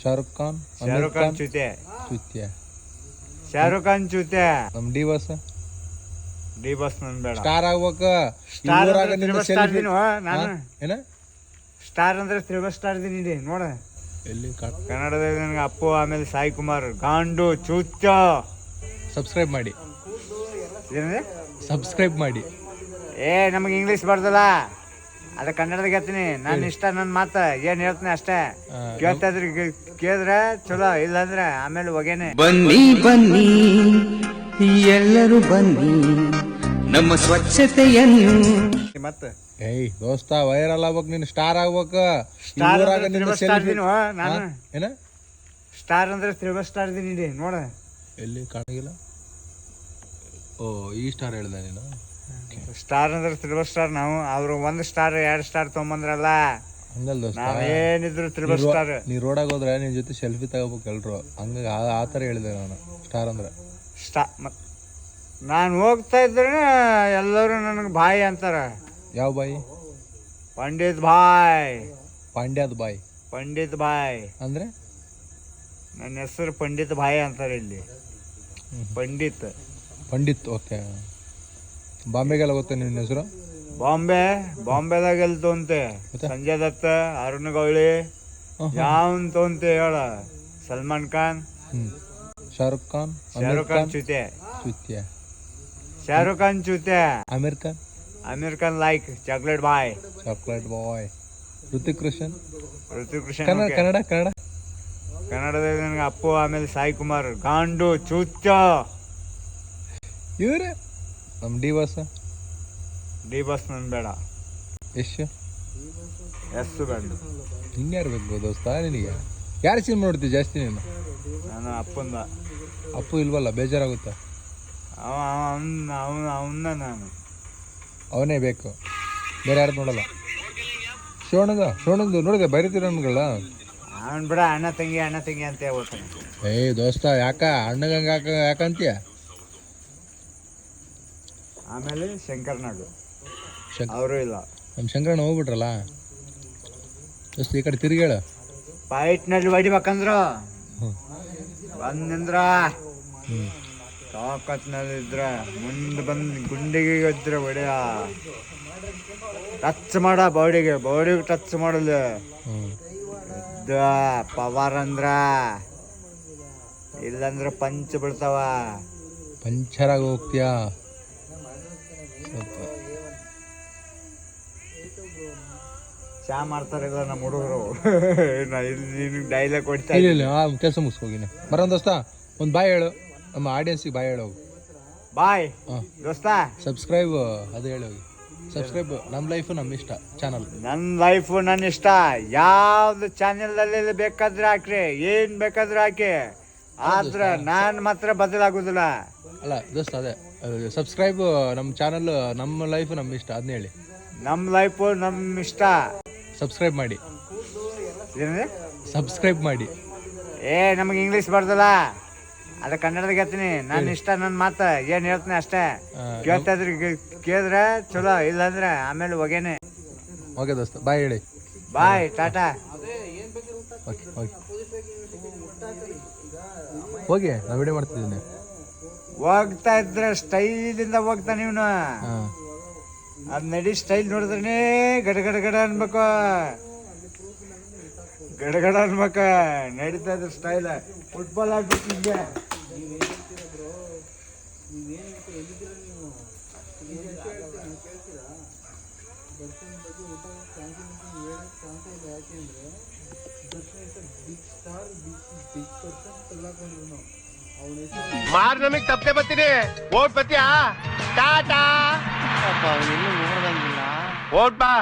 ಶಾರುಖ್ ಖಾನ್ ಶಾರುಖ್ ಖಾನ್ ಚುತೆ ಚುತ್ಯ ಶಾರುಖ್ ಖಾನ್ ಚುತೆ ನಮ್ ಡಿ ಬಾಸ್ ನನ್ ಬೇಡ ಸ್ಟಾರ್ ಆಗ್ಬೇಕ ಸ್ಟಾರ್ ಊರಾಗ ಅಂದ್ರೆ ನಿನ್ನ ತ್ರಿಬಲ್ ಸ್ಟಾರ್ selfie- ಇದೀನಿ ನಾನು ಏನ ಸ್ಟಾರ್ ಅಂದ್ರೆ ತ್ರಿಬಲ್ ಸ್ಟಾರ್ ಇದೀನಿ ನೋಡ ಎಲ್ಲಿ ಕನ್ನಡದಾಗ ನನಗೆ ಅಪ್ಪು ಆಮೇಲೆ ಸಾಯಿ ಕುಮಾರ್ ಗಾಂಡು ಚುಚ್ಚ ಸಬ್ಸ್ಕ್ರೈಬ್ ಮಾಡಿ ಏನಿದೆ ಸಬ್ಸ್ಕ್ರೈಬ್ ಮಾಡಿ ನಮಗೆ ಇಂಗ್ಲೀಷ್ ಬರ್ದಲ್ಲ ಅದ ಕನ್ನಡದಾಗ ಹೇಳ್ತೀನಿ ನನ್ನ ಇಷ್ಟ ನನ್ನ ಮಾತ ಏನ್ ಹೇಳ್ತೀನಿ ಅಷ್ಟೇ ಕೇಳ್ತಾ ಇದ್ರಿ ಕೇಳಿದ್ರೆ ಚಲೋ ಇಲ್ಲಾಂದ್ರೆ ಆಮೇಲೆ ಹೊಗೇನೆ ಬನ್ನಿ ಬನ್ನಿ ಎಲ್ಲರೂ ಬನ್ನಿ ನಮ್ಮ ಸ್ವಚ್ಛತೆಯನ್ನು ಮತ್ತೆ ಏಯ್ ದೋಸ್ತ ವೈರಲ್ ಆಗ್ಬೇಕು ನೀನು ಸ್ಟಾರ್ ಆಗ್ಬೇಕ ಸ್ಟಾರ್ ಊರಾಗ ಅಂದ್ರೆ ನಿನ್ನ ತ್ರಿಬಲ್ ಸ್ಟಾರ್ selfie- ಇದೀನಿ ನಾನು ಏನ ಸ್ಟಾರ್ ಅಂದ್ರೆ ತ್ರಿಬಲ್ ಸ್ಟಾರ್ ಇದೀನಿ ನೋಡ ಎಲ್ಲಿ ಕಾಣಗಿಲ್ಲ ಓ ಈ ಸ್ಟಾರ್ ಹೇಳ್ದ ನೀನು ಸ್ಟಾರ್ ಅಂದ್ರೆ ತ್ರಿಬಲ್ ಸ್ಟಾರ್ ನಾವು ಅವ್ರು ಒಂದ್ ಸ್ಟಾರ್ 2 ಸ್ಟಾರ್ ತಗೊಂಬಂದ್ರಲ್ಲ ಹಂಗಲ್ ದೋಸ್ತ ನಾವ್ ಏನಿದ್ರು ತ್ರಿಬಲ್ ಸ್ಟಾರ್ ನೀ ರೋಡಾಗ ಹೋದ್ರೆ ನಿನ್ ಜೊತೆ ಸೆಲ್ಫಿ ತಗೋಬೇಕು ಎಲ್ರು ಹಂಗ ಆ ತರ ಹೇಳಿದೆ ನಾನು ಸ್ಟಾರ್ ಅಂದ್ರೆ ನಾನು ಹೋಗ್ತಾ ಇದ್ರೆ ಎಲ್ಲರೂ ನನಗೆ ಬಾಯಿ ಅಂತಾರ ಯಾವ ಬಾಯಿ ಪಂಡಿತ್ ಬಾಯ್ ಪಾಂಡ್ಯದ ಬಾಯಿ ಪಂಡಿತ್ ಬಾಯ್ ಅಂದ್ರೆ ನನ್ನ ಹೆಸರು ಪಂಡಿತ್ ಬಾಯ್ ಅಂತಾರೆ ಇಲ್ಲಿ ಪಂಡಿತ್ ಪಂಡಿತ್ ಓಕೆ ಬಾಂಬೆಗೆಲ್ಲ ಗೊತ್ತಾ ನಿನ್ನ ಹೆಸರು ಬಾಂಬೆದಾಗ ಎಲ್ಲಿ ತೊಂತೆ ಸಂಜಯ್ ದತ್ತ ಅರುಣ್ ಗೌಳಿ ಯಾವನ್ ತೊಂತೆ ಹೇಳ ಸಲ್ಮಾನ್ ಖಾನ್ ಶಾರುಖ್ ಖಾನ್ ಶಾರುಖ್ ಖಾನ್ ಚುತೆ ಚುತ್ಯ ಶಾರುಖ್ ಖಾನ್ ಚುತೆ Aamir Khan like chocolate boy Hrithik Roshan Kannada Kannada ಕನ್ನಡದಾಗ ನನಗೆ ಅಪ್ಪು ಆಮೇಲೆ ಸಾಯಿ ಕುಮಾರ್ ಗಾಂಡು ಚುಚ್ಚ ಇವ್ರೆ ನಮ್ ಡಿ ಬಾಸ್ ನನ್ ಬೇಡ ಎಸ್ ಬೇಡ ಹಿಂಗ್ಯಾರು ಬೇಕು ದೋಸ್ತ ನಿನಗೆ ಯಾರು ಸಿನಿಮಾ ನೋಡ್ತೀವಿ ಜಾಸ್ತಿ ನೀನು ನಾನು ಅಪ್ಪಂದ ಅಪ್ಪು ಇಲ್ವಲ್ಲ ಬೇಜಾರಾಗುತ್ತಾ ಅವನ್ನ ನಾನು ಅವನೇ ಬೇಕು ಬೇರೆ ಯಾರು ನೋಡಲ್ಲ ಶಿವಣ್ಣಂದು ನೋಡಿದೆ ಬರೀತೀರ ನನ್ಗಳ ಅವನ್ ಬಿಡ ಅಣ್ಣ ತಂಗಿ ಅಂತ ಹೇಳ್ತಾನೆ ಏಯ್ ದೋಸ್ತ ಯಾಕ ಅಣ್ಣಗಂಗ ಯಾಕಂತೀಯ ಆಮೇಲೆ ಶಂಕರ್ನಾಡು ಅವರು ಇಲ್ಲ ನಮ್ಮ ಶಂಕರಣ್ಣ ಹೋಗ್ಬಿಟ್ರಲ್ಲ ದೋಸ್ತ ಈ ಕಡೆ ತಿರುಗೇಳ ಫೈಟ್ನಲ್ಲಿ ಹೊಡಿಬೇಕಂದ್ರು ಬಂದ್ರ ತಾಕತ್ನಲ್ಲಿ ಇದ್ರ ಮುಂದೆ ಬಂದು ಗುಂಡಿಗೆ ಇದ್ರ ಹೊಡೆಯ ಟಚ್ ಮಾಡ ಬಾಡಿಗೆ ಟಚ್ ಮಾಡಲ್ಲ ಪವರ್ ಅಂದ್ರ ಇಲ್ಲಂದ್ರ ಪಂಚ್ ಬಿಡ್ತಾವ ಪಂಚರಾಗಿ ಹೋಗ್ತೀಯಾ ಚಾ ಮಾಡ್ತಾರಿಲ್ಲ ನಮ್ಮ ಹುಡುಗರು ಇಲ್ಲಿ ಡೈಲಾಗ್ ಕೊಡ್ತಾ ಇಲ್ಲ ಕೆಲಸ ಮುಗಿಸ್ಕೋಗಿನ ಬರೋನ್ ದೋಸ್ತ ಒಂದು ಬಾಯ್ ಹೇಳು ನಮ್ಮ ಆಡಿಯನ್ಸಿಗೆ ಬಾಯ್ ಹೇಳು ಬಾಯ್ ದೋಸ್ತ ಸಬ್ಸ್ಕ್ರೈಬ್ ಅದು ಹೇಳೋಗಿ ಸಬ್ಸ್ಕ್ರೈಬ್ ನಮ್ಮ ಲೈಫು ನಮ್ಮ ಇಷ್ಟ ಚಾನಲ್ ನನ್ನ ಲೈಫು ನನ್ನ ಇಷ್ಟ ಯಾವ್ದು ಚಾನೆಲ್ ಬೇಕಾದ್ರೆ ಹಾಕ್ರಿ ಏನ್ ಬೇಕಾದ್ರೆ ಹಾಕಿ ಆದ್ರ ನಾನ್ ಮಾತ್ರ ಬದಲಾಗುದಿಲ್ಲ ಅಲ್ಲ ದೋಸ್ತ ಅದೇ ಸಬ್ಸ್ಕ್ರೈಬ್ ನಮ್ಮ ಚಾನಲ್ ನಮ್ಮ ಲೈಫು ನಮ್ಮ ಇಷ್ಟ ಅದನ್ನ ಹೇಳಿ ನಮ್ಮ ಲೈಫು ನಮ್ಮ ಇಷ್ಟ ಸಬ್ಸ್ಕ್ರೈಬ್ ಮಾಡಿ ಏನಿದೆ ಸಬ್ಸ್ಕ್ರೈಬ್ ಮಾಡಿ ನಮಗೆ ಇಂಗ್ಲೀಷ್ ಬರ್ದಲ್ಲ ಅದ ಕನ್ನಡದಾಗ ಹೇಳ್ತೀನಿ ನನ್ನ ಇಷ್ಟ ನನ್ನ ಮಾತ ಏನ್ ಹೇಳ್ತೀನಿ ಅಷ್ಟೇ ಕೇಳ್ತಾ ಇದ್ರಿ ಕೇಳಿದ್ರೆ ಚಲೋ ಇಲ್ಲಾಂದ್ರೆ ಆಮೇಲೆ ಹೊಗೇನೆ ಓಕೆ ದೋಸ್ತ ಬಾಯ್ ಹೇಳಿ ಬಾಯ್ ಟಾಟಾ ಓಕೆ ಹೋಗಿ ನಾ ವಿಡಿಯೋ ಮಾಡ್ತಿದ್ದೀನಿ ಹೋಗ್ತಾ ಇದ್ರೆ ಸ್ಟೈಲಿಂದ ಹೋಗ್ತಾನೆ ಇವನು ಅದ್ ನಡಿ ಸ್ಟೈಲ್ ನೋಡಿದ್ರೆ ಗಡ ಅನ್ಬೇಕು ಗಡ ಅನ್ಬೇಕ ನಡೀತಾ ಇದ್ರ ಸ್ಟೈಲ್ ಫುಟ್ಬಾಲ್ ಆಡ್ಬೇಕು ಹಿಂಗೆ ಮಾರ್ ನಮಗ್ ತಪ್ಪೆ ಬರ್ತೀನಿ ಓಟ್ ಬತ್ತೀಯಾ ಟಾಟಾ ಎಲ್ಲೂ ಓಡಂಗಿಲ್ಲ ಓಟ್ ಬಾ